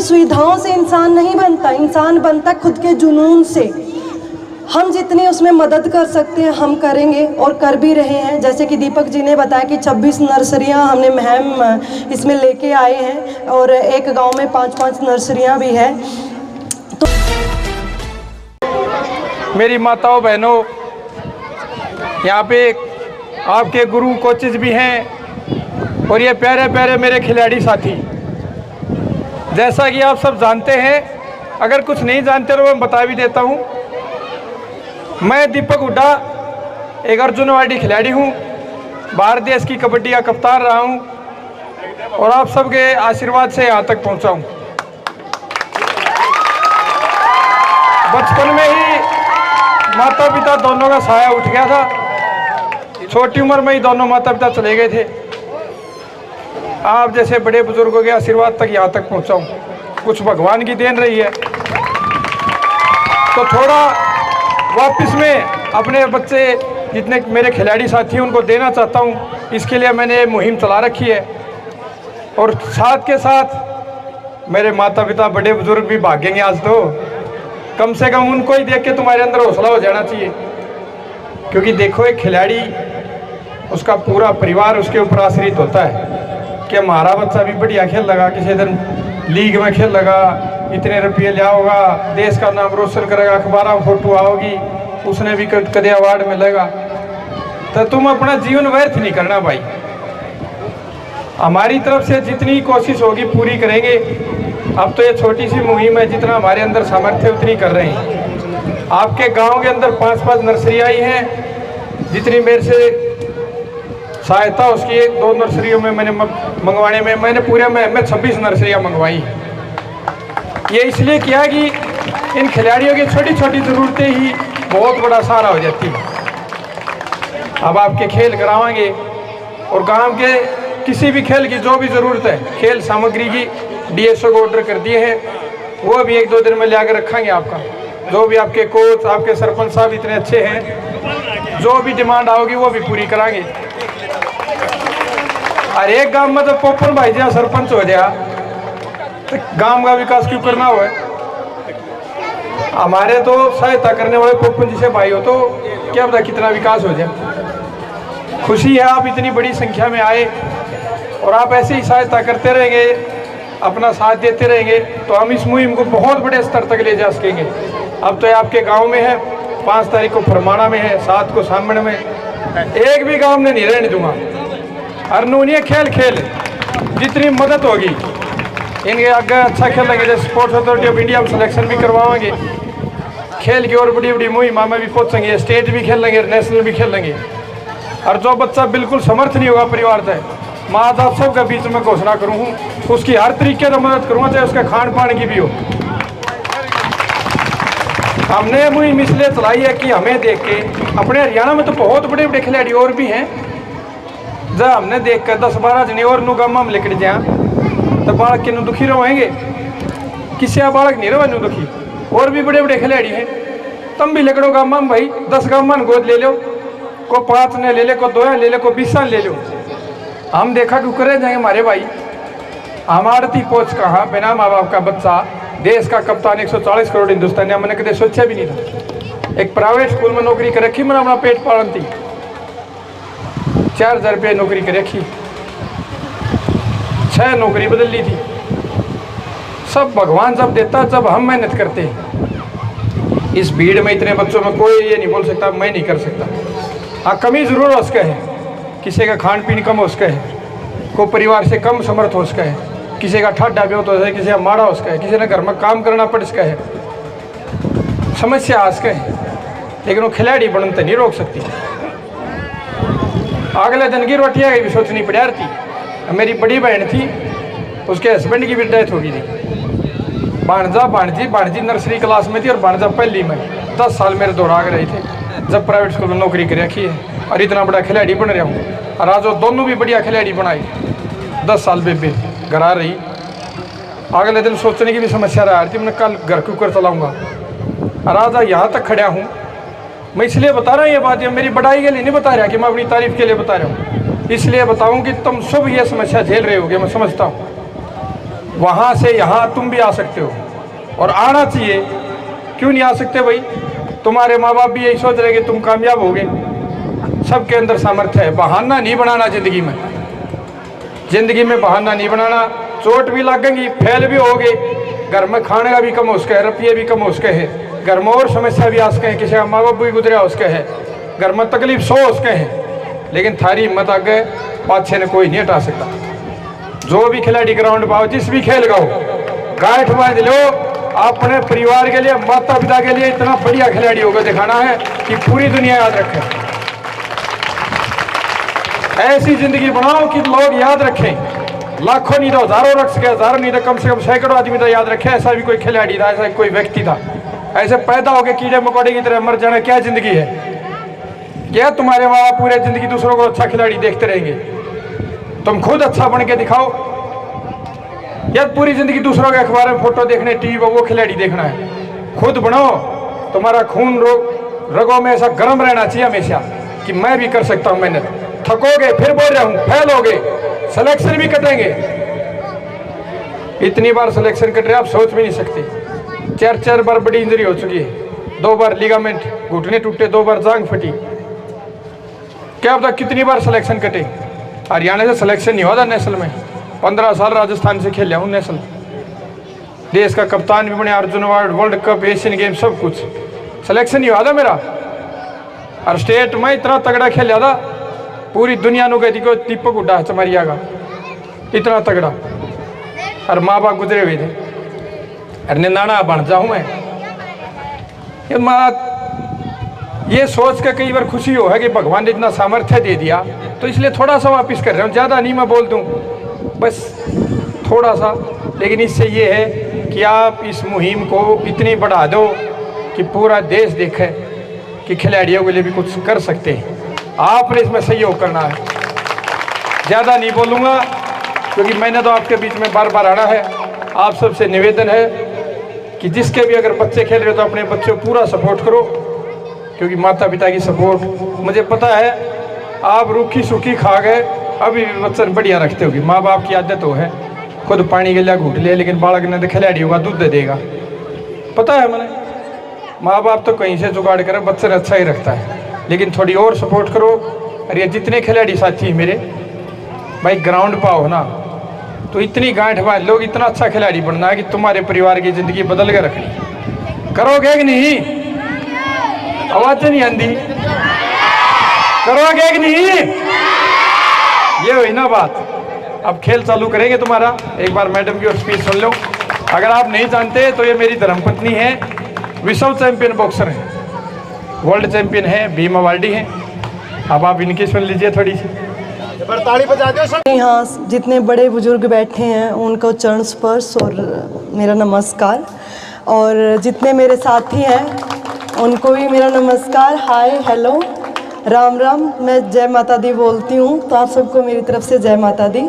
सुविधाओं से इंसान नहीं बनता, इंसान बनता खुद के जुनून से। हम जितनी उसमें मदद कर सकते हैं हम करेंगे और कर भी रहे हैं। जैसे कि दीपक जी ने बताया कि 26 नर्सरियां हमने मुहिम इसमें लेके आए हैं और एक गांव में 5-5 नर्सरियां भी हैं। तो मेरी माताओं बहनों, यहाँ पे आपके गुरु कोचेज भी हैं और ये प्यारे प्यारे मेरे खिलाड़ी साथी। जैसा कि आप सब जानते हैं, अगर कुछ नहीं जानते तो मैं बता भी देता हूँ। मैं दीपक हुड्डा एक अर्जुन अवार्डी खिलाड़ी हूँ, भारत देश की कबड्डी का कप्तान रहा हूँ और आप सबके आशीर्वाद से यहाँ तक पहुँचा हूँ। बचपन में ही माता पिता दोनों का साया उठ गया था, छोटी उम्र में ही दोनों माता पिता चले गए थे। आप जैसे बड़े बुजुर्गों के आशीर्वाद तक यहाँ तक पहुँचा हूँ, कुछ भगवान की देन रही है। तो थोड़ा वापस में अपने बच्चे जितने मेरे खिलाड़ी साथी हैं उनको देना चाहता हूँ, इसके लिए मैंने मुहिम चला रखी है। और साथ के साथ मेरे माता पिता बड़े बुजुर्ग भी भागेंगे आज, तो कम से कम उनको ही देख के तुम्हारे अंदर हौसला हो जाना चाहिए। क्योंकि देखो, एक खिलाड़ी, उसका पूरा परिवार उसके ऊपर आश्रित होता है कि हमारा बच्चा भी बढ़िया खेल लगा, किसी दिन लीग में खेल लगा, इतने रुपये लिया होगा, देश का नाम रोशन करेगा, अखबारों में फोटो आओगी, उसने भी कदे अवार्ड मिलेगा। तो तुम अपना जीवन व्यर्थ नहीं करना भाई। हमारी तरफ से जितनी कोशिश होगी पूरी करेंगे। अब तो ये छोटी सी मुहिम है, जितना हमारे अंदर सामर्थ्य उतनी कर रहे हैं। आपके गांव के अंदर 5-5 नर्सरियाँ ही हैं, जितनी मेरे से सहायता उसकी 2 नर्सरियों में मैंने मंगवाने में मैंने पूरे में 26 नर्सरियाँ मंगवाई। ये इसलिए किया कि इन खिलाड़ियों की छोटी छोटी ज़रूरतें ही बहुत बड़ा सहारा हो जाती है। अब आपके खेल करावाएंगे और गांव के किसी भी खेल की जो भी ज़रूरत है, खेल सामग्री की डीएसओ को ऑर्डर कर दिए हैं, वो भी 1-2 दिन में ले आकर रखेंगे। आपका जो भी आपके कोच, आपके सरपंच साहब इतने अच्छे हैं, जो भी डिमांड आओगी वो भी पूरी कराएंगे। और एक गाँव में तो पोपन भाई जी सरपंच हो जाए तो गांव का विकास क्यों करना हुआ है? हमारे तो सहायता करने वाले पोपन जी से भाई हो तो क्या पता कितना विकास हो जाए। खुशी है आप इतनी बड़ी संख्या में आए और आप ऐसे ही सहायता करते रहेंगे, अपना साथ देते रहेंगे तो हम इस मुहिम को बहुत बड़े स्तर तक ले जा सकेंगे। अब तो ये आपके गांव में है, 5 तारीख को फरमाना में है, 7 को सामने में, एक भी गांव में नहीं रहने दूंगा। अरनूनिया खेल जितनी मदद होगी इनके आगे अच्छा खेलेंगे। जैसे स्पोर्ट्स अथॉरिटी ऑफ इंडिया में सिलेक्शन भी करवाएंगे, खेल की और बड़ी बड़ी मुहिमा में भी पहुँचेंगे, स्टेट भी खेल लेंगे, नेशनल भी खेल लेंगे। और जो बच्चा बिल्कुल समर्थ नहीं होगा परिवार से, मैं आज आप सबके बीच में घोषणा करूँ हूँ, उसकी हर तरीके से मदद करूँगा, चाहे उसके खान पान की भी हो। हमने मुहिम इसलिए चलाई है कि हमें देख के अपने हरियाणा में तो बहुत बड़े बड़े खिलाड़ी और भी हैं, जब हमने देख कर 10-12 जने और नुगामा हम लेकर जाए तो बालक के नु दुखी रहेंगे, किसी बालक नहीं रहे दुखी। और भी बड़े बड़े खिलाड़ी हैं, तुम भी लेकड़ो गामा में भाई 10 गामा गोद ले लो, को 5 ने ले ले, को 2 ले ले, को 20 ले लो। हम देखा डुकरे जाएंगे हमारे भाई, हमारे थी पहुँच कहाँ, बिना माँ बाप का बच्चा देश का कप्तान 140 करोड़ हिंदुस्तान, मैंने कभी सोचा भी नहीं था। एक प्राइवेट स्कूल में नौकरी कर रखी, मैंने अपना पेट पालन थी, 4000 रुपये नौकरी कर रखी, 6 नौकरी बदल ली थी। सब भगवान जब देता जब हम मेहनत करते हैं। इस भीड़ में इतने बच्चों में कोई ये नहीं बोल सकता मैं नहीं कर सकता। हाँ, कमी ज़रूर हो सका है, किसी का खान पीन कम हो सका है, कोई परिवार से कम समर्थ हो सका है, किसी का ठाडा भी होता है, किसी का माड़ा हो सका है, किसी ने घर में काम करना पड़ सका है, समस्या आ सका है, लेकिन वो खिलाड़ी बनते नहीं रोक सकती। अगले दिन की रोटियाँ भी सोचनी पड़ रही थी। मेरी बड़ी बहन थी, उसके हस्बैंड की भी डेथ हो गई थी। भाणजी नर्सरी क्लास में थी और भाणजा पहली में, 10 साल मेरे दौराग रहे थे जब प्राइवेट स्कूल में नौकरी कर रखी है, और इतना बड़ा खिलाड़ी बन रहा हूँ। और आज वो दोनों भी बढ़िया खिलाड़ी बनाई, 10 साल बेबे घर आ रही। अगले दिन सोचने की भी समस्या रहा थी, मैं कल घर क्यों कर चलाऊँगा। और आज यहाँ तक खड़ा हूँ। मैं इसलिए बता रहा हूँ ये बात, ये मेरी बढ़ाई के लिए नहीं बता रहा कि मैं अपनी तारीफ के लिए बता रहा हूँ, इसलिए बताऊँ कि तुम सब ये समस्या झेल रहे होगे, मैं समझता हूँ। वहाँ से यहाँ तुम भी आ सकते हो और आना चाहिए। क्यों नहीं आ सकते भाई? तुम्हारे माँ बाप भी यही सोच रहे कि तुम कामयाब होगे। सबके अंदर सामर्थ्य है। बहाना नहीं बनाना ज़िंदगी में, ज़िंदगी में बहाना नहीं बनाना। चोट भी लगेंगी, फेल भी होगे, घर में खाने का भी कम हो सके है, रुपये भी कम हो सके है, घर में और समस्या भी आ सके हैं, किसी का माँ बाप भी गुजरा हो सके है, घर में तकलीफ 100 हो सके हैं, लेकिन थारी हिम्मत आगे पाछे ने कोई नहीं हटा सकता। जो भी खिलाड़ी ग्राउंड पाओ, जिस भी खेल गाओ, गांठ बांध लो, अपने परिवार के लिए, माता पिता के लिए इतना बढ़िया खिलाड़ी होकर दिखाना है कि पूरी दुनिया याद रखे। ऐसी जिंदगी बनाओ कि लोग याद रखें। लाखों नहीं तो हजारों रख सके, हजारों नहीं तो कम से कम सैकड़ों आदमी तो याद रखे ऐसा भी कोई खिलाड़ी था, ऐसा कोई व्यक्ति था। ऐसे पैदा होकर कीड़े मकोड़े की तरह मर जाना क्या जिंदगी है? क्या तुम्हारे माँ बाप पूरे जिंदगी दूसरों को अच्छा खिलाड़ी देखते रहेंगे? तुम खुद अच्छा बन के दिखाओ, या पूरी जिंदगी दूसरों के अखबार में फोटो देखने, टीवी पर वो खिलाड़ी देखना है? खुद बनाओ। तुम्हारा खून रगों में ऐसा गर्म रहना चाहिए हमेशा कि मैं भी कर सकता हूँ मेहनत। थकोगे, फिर बोल रहा हूँ, फेल होगे, सिलेक्शन भी कटेंगे। इतनी बार सिलेक्शन कट रहे आप सोच भी नहीं सकते। 4 बार बड़ी इंजरी हो चुकी है, 2 बार लिगामेंट घुटने टूटे, 2 बार जांग फटी। क्या पता कितनी बार सिलेक्शन कटे। हरियाणा से सिलेक्शन नहीं हुआ था नेशनल में। 15 साल राजस्थान से खेल हूँ नेशनल, देश का कप्तान भी बने, Arjun award, world cup, Asian game, सब कुछ। सिलेक्शन नहीं हुआ था मेरा। और स्टेट में इतना तगड़ा खेल था, पूरी दुनिया नु कहती को दीपक उड्डा चमरिया का, इतना तगड़ा। और माँ बाप गुजरे हुए थे। अरे निंदाना बन जाऊँ मैं। ये माँ ये सोच के कई बार खुशी हो है कि भगवान ने इतना सामर्थ्य दे दिया, तो इसलिए थोड़ा सा वापिस कर रहा हूँ। ज़्यादा नहीं मैं बोल दूँ, बस थोड़ा सा। लेकिन इससे ये है कि आप इस मुहिम को इतनी बढ़ा दो कि पूरा देश देखे कि खिलाड़ियों के लिए भी कुछ कर सकते हैं। आपने इसमें सहयोग करना है। ज़्यादा नहीं बोलूँगा क्योंकि मैंने तो आपके बीच में बार बार आना है। आप सबसे निवेदन है कि जिसके भी अगर बच्चे खेल रहे हो तो अपने बच्चों को पूरा सपोर्ट करो, क्योंकि माता पिता की सपोर्ट, मुझे पता है आप रूखी सूखी खा गए, अभी भी बच्चे बढ़िया रखते होगी। माँ बाप की आदत हो है, खुद पानी के लिए घूट ले, लेकिन बालक ने तो खिलाड़ियों का दूध दे देगा। पता है मैंने, माँ बाप तो कहीं से जुगाड़ करे, बच्चे ने अच्छा ही रखता है, लेकिन थोड़ी और सपोर्ट करो। अरे जितने खिलाड़ी साथी हैं मेरे भाई, ग्राउंड पाओ ना तो इतनी गांठ बांध लोग, इतना अच्छा खिलाड़ी बनना है कि तुम्हारे परिवार की ज़िंदगी बदल के रखनी। करोगे कि नहीं? आवाज़ नहीं आती। करोगे कि नहीं? ये हुई ना बात। अब खेल चालू करेंगे तुम्हारा। एक बार मैडम की स्पीच सुन लो। अगर आप नहीं जानते तो ये मेरी धर्मपत्नी है, विश्व चैंपियन बॉक्सर है, वर्ल्ड चैंपियन है, भीम अवार्डी है। अब आप इनकी सुन लीजिए थोड़ी सी। ताली बजा दो सब। यहाँ जितने बड़े बुजुर्ग बैठे हैं उनको चरण स्पर्श और मेरा नमस्कार, और जितने मेरे साथी हैं उनको भी मेरा नमस्कार, हाय, हेलो, राम राम। मैं जय माता दी बोलती हूँ, तो आप सबको मेरी तरफ से जय माता दी।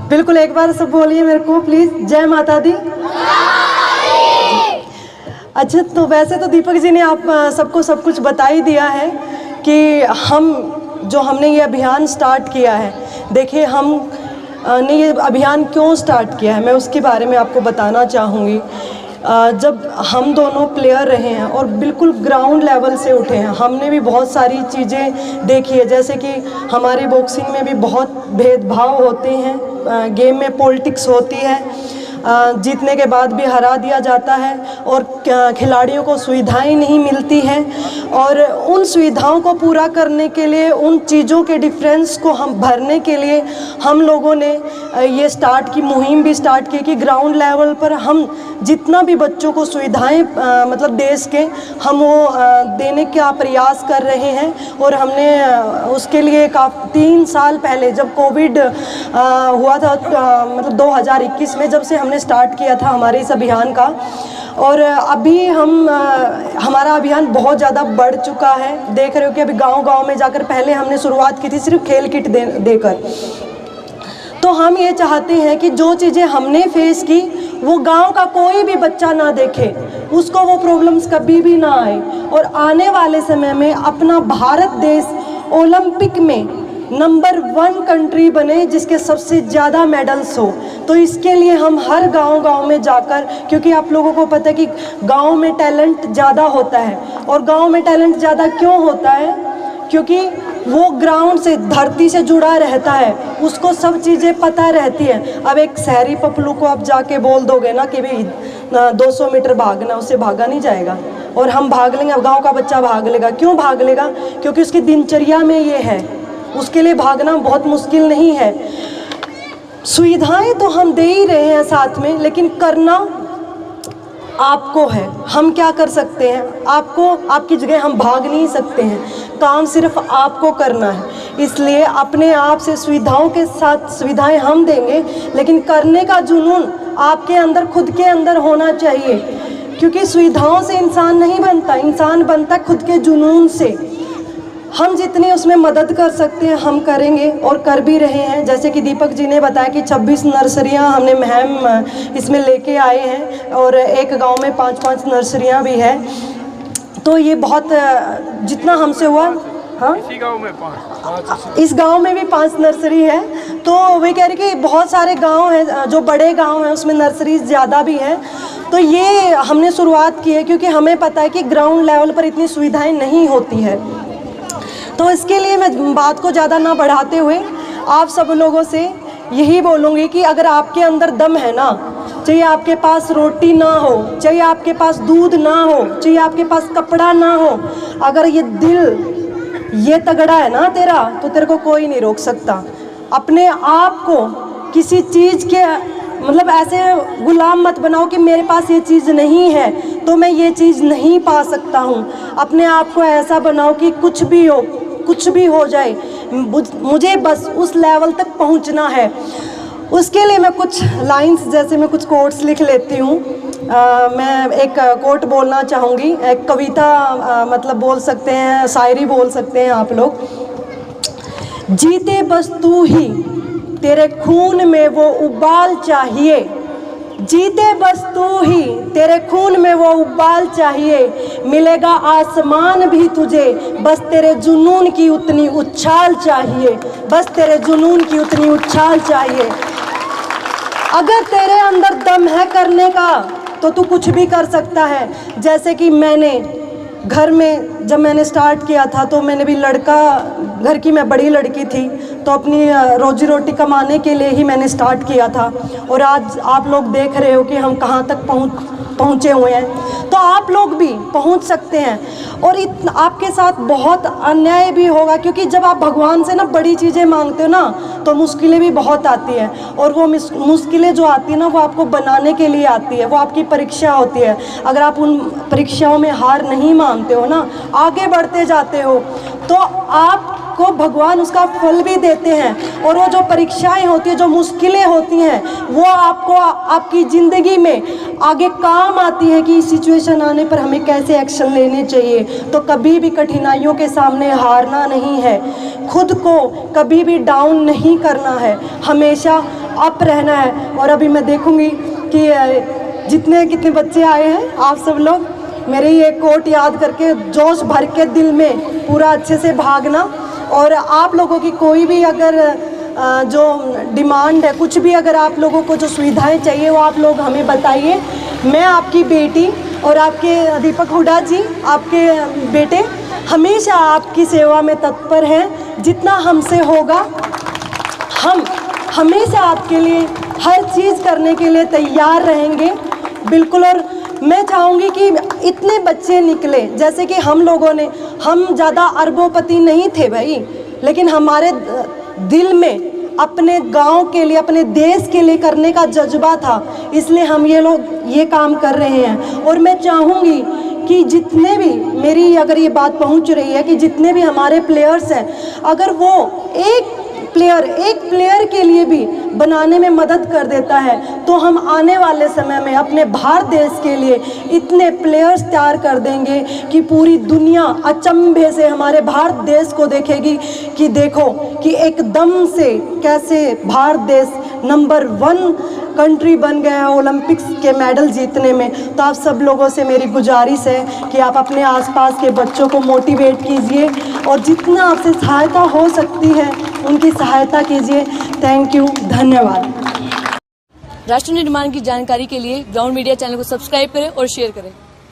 बिल्कुल एक बार सब बोलिए मेरे को प्लीज़, जय माता दी। अच्छा, तो वैसे तो दीपक जी ने आप सबको सब कुछ बता ही दिया है कि हमने ये अभियान स्टार्ट किया है। देखिए हमने ये अभियान क्यों स्टार्ट किया है, मैं उसके बारे में आपको बताना चाहूँगी। जब हम दोनों प्लेयर रहे हैं और बिल्कुल ग्राउंड लेवल से उठे हैं, हमने भी बहुत सारी चीज़ें देखी है। जैसे कि हमारे बॉक्सिंग में भी बहुत भेदभाव होते हैं, गेम में पॉलिटिक्स होती है, जीतने के बाद भी हरा दिया जाता है और खिलाड़ियों को सुविधाएं नहीं मिलती हैं। और उन सुविधाओं को पूरा करने के लिए, उन चीज़ों के डिफरेंस को हम भरने के लिए हम लोगों ने ये मुहिम भी स्टार्ट की कि ग्राउंड लेवल पर हम जितना भी बच्चों को सुविधाएं मतलब देश के, हम वो देने का प्रयास कर रहे हैं। और हमने उसके लिए 3 साल पहले जब कोविड हुआ था, मतलब 2021 में जब से हमने स्टार्ट किया था हमारे इस अभियान का, और अभी हमारा अभियान बहुत ज़्यादा बढ़ चुका है। देख रहे हो कि अभी गांव-गांव में जाकर पहले हमने शुरुआत की थी सिर्फ खेल किट देकर। तो हम ये चाहते हैं कि जो चीज़ें हमने फेस की वो गांव का कोई भी बच्चा ना देखे, उसको वो प्रॉब्लम्स कभी भी ना आए, और आने वाले समय में अपना भारत देश ओलंपिक में नंबर 1 कंट्री बने जिसके सबसे ज़्यादा मेडल्स हो। तो इसके लिए हम हर गांव-गांव में जाकर, क्योंकि आप लोगों को पता है कि गांव में टैलेंट ज़्यादा होता है। और गांव में टैलेंट ज़्यादा क्यों होता है? क्योंकि वो ग्राउंड से, धरती से जुड़ा रहता है, उसको सब चीज़ें पता रहती है। अब एक शहरी पपलू को आप जाके बोल दोगे ना कि भाई 200 मीटर भागना, उससे भागा नहीं जाएगा। और हम भाग लेंगे, अब गाँव का बच्चा भाग लेगा। क्यों भाग लेगा? क्योंकि उसकी दिनचर्या में ये है, उसके लिए भागना बहुत मुश्किल नहीं है। सुविधाएं तो हम दे ही रहे हैं साथ में, लेकिन करना आपको है। हम क्या कर सकते हैं? आपको, आपकी जगह हम भाग नहीं सकते हैं, काम सिर्फ आपको करना है। इसलिए अपने आप से सुविधाओं के साथ सुविधाएं हम देंगे, लेकिन करने का जुनून आपके अंदर, खुद के अंदर होना चाहिए। क्योंकि सुविधाओं से इंसान नहीं बनता, इंसान बनता खुद के जुनून से। हम जितनी उसमें मदद कर सकते हैं हम करेंगे और कर भी रहे हैं। जैसे कि दीपक जी ने बताया कि 26 नर्सरियां हमने मुहिम इसमें लेके आए हैं और एक गांव में 5-5 नर्सरियां भी हैं। तो ये बहुत, जितना हमसे हुआ, हाँ, इसी गांव में 5, इस गांव में भी 5 नर्सरी है। तो वही कह रही कि बहुत सारे गांव हैं, जो बड़े गांव हैं उसमें नर्सरीज ज़्यादा भी हैं। तो ये हमने शुरुआत की है क्योंकि हमें पता है कि ग्राउंड लेवल पर इतनी सुविधाएं नहीं होती है। तो इसके लिए मैं बात को ज़्यादा ना बढ़ाते हुए आप सब लोगों से यही बोलूँगी कि अगर आपके अंदर दम है ना, चाहे आपके पास रोटी ना हो, चाहे आपके पास दूध ना हो, चाहे आपके पास कपड़ा ना हो, अगर ये दिल ये तगड़ा है ना तेरा, तो तेरे को कोई नहीं रोक सकता। अपने आप को किसी चीज़ के मतलब ऐसे गुलाम मत बनाओ कि मेरे पास ये चीज़ नहीं है तो मैं ये चीज़ नहीं पा सकता हूँ। अपने आप को ऐसा बनाओ कि कुछ भी हो, कुछ भी हो जाए, मुझे बस उस लेवल तक पहुँचना है। उसके लिए मैं कुछ लाइंस, जैसे मैं कुछ कोट्स लिख लेती हूँ। मैं एक कोट बोलना चाहूँगी, एक कविता मतलब बोल सकते हैं, शायरी बोल सकते हैं आप लोग। जीते बस तू ही, तेरे खून में वो उबाल चाहिए। जीते बस तू ही, तेरे खून में वो उबाल चाहिए। मिलेगा आसमान भी तुझे, बस तेरे जुनून की उतनी उछाल चाहिए। बस तेरे जुनून की उतनी उछाल चाहिए। अगर तेरे अंदर दम है करने का तो तू कुछ भी कर सकता है। जैसे कि मैंने घर में जब मैंने स्टार्ट किया था तो मैंने भी लड़का, घर की मैं बड़ी लड़की थी, तो अपनी रोजी रोटी कमाने के लिए ही मैंने स्टार्ट किया था। और आज आप लोग देख रहे हो कि हम कहाँ तक पहुँचे हुए हैं। तो आप लोग भी पहुँच सकते हैं। और आपके साथ बहुत अन्याय भी होगा, क्योंकि जब आप भगवान से ना बड़ी चीज़ें मांगते हो ना तो मुश्किलें भी बहुत आती हैं। और वो मुश्किलें जो आती है ना, वो आपको बनाने के लिए आती है, वो आपकी परीक्षा होती है। अगर आप उन परीक्षाओं में हार नहीं मानते हो ना, आगे बढ़ते जाते हो, तो आपको भगवान उसका फल भी देते हैं। और वो जो परीक्षाएं होती हैं, जो मुश्किलें होती हैं, वो आपको आपकी ज़िंदगी में आगे काम आती है कि इस सिचुएशन आने पर हमें कैसे एक्शन लेने चाहिए। तो कभी भी कठिनाइयों के सामने हारना नहीं है, खुद को कभी भी डाउन नहीं करना है, हमेशा अप रहना है। और अभी मैं देखूँगी कि कितने बच्चे आए हैं, आप सब लोग मेरे ये कोट याद करके जोश भर के दिल में पूरा अच्छे से भागना। और आप लोगों की कोई भी अगर जो डिमांड है, कुछ भी अगर आप लोगों को जो सुविधाएं चाहिए वो आप लोग हमें बताइए। मैं आपकी बेटी और आपके दीपक हुड्डा जी, आपके बेटे हमेशा आपकी सेवा में तत्पर हैं। जितना हमसे होगा हम हमेशा आपके लिए हर चीज़ करने के लिए तैयार रहेंगे, बिल्कुल। और मैं चाहूँगी कि इतने बच्चे निकले, जैसे कि हम लोगों ने, हम ज़्यादा अरबोपति नहीं थे भाई, लेकिन हमारे दिल में अपने गांव के लिए, अपने देश के लिए करने का जज्बा था, इसलिए हम ये लोग ये काम कर रहे हैं। और मैं चाहूँगी कि जितने भी, मेरी अगर ये बात पहुँच रही है कि जितने भी हमारे प्लेयर्स हैं, अगर वो एक प्लेयर के लिए भी बनाने में मदद कर देता है, तो हम आने वाले समय में अपने भारत देश के लिए इतने प्लेयर्स तैयार कर देंगे कि पूरी दुनिया अचंभे से हमारे भारत देश को देखेगी कि देखो कि एकदम से कैसे भारत देश नंबर 1 कंट्री बन गया है ओलंपिक्स के मेडल जीतने में। तो आप सब लोगों से मेरी गुजारिश है कि आप अपने आसपास के बच्चों को मोटिवेट कीजिए और जितना आपसे सहायता हो सकती है उनकी सहायता कीजिए। थैंक यू, धन्यवाद। राष्ट्र निर्माण की जानकारी के लिए ग्राउंड मीडिया चैनल को सब्सक्राइब करें और शेयर करें।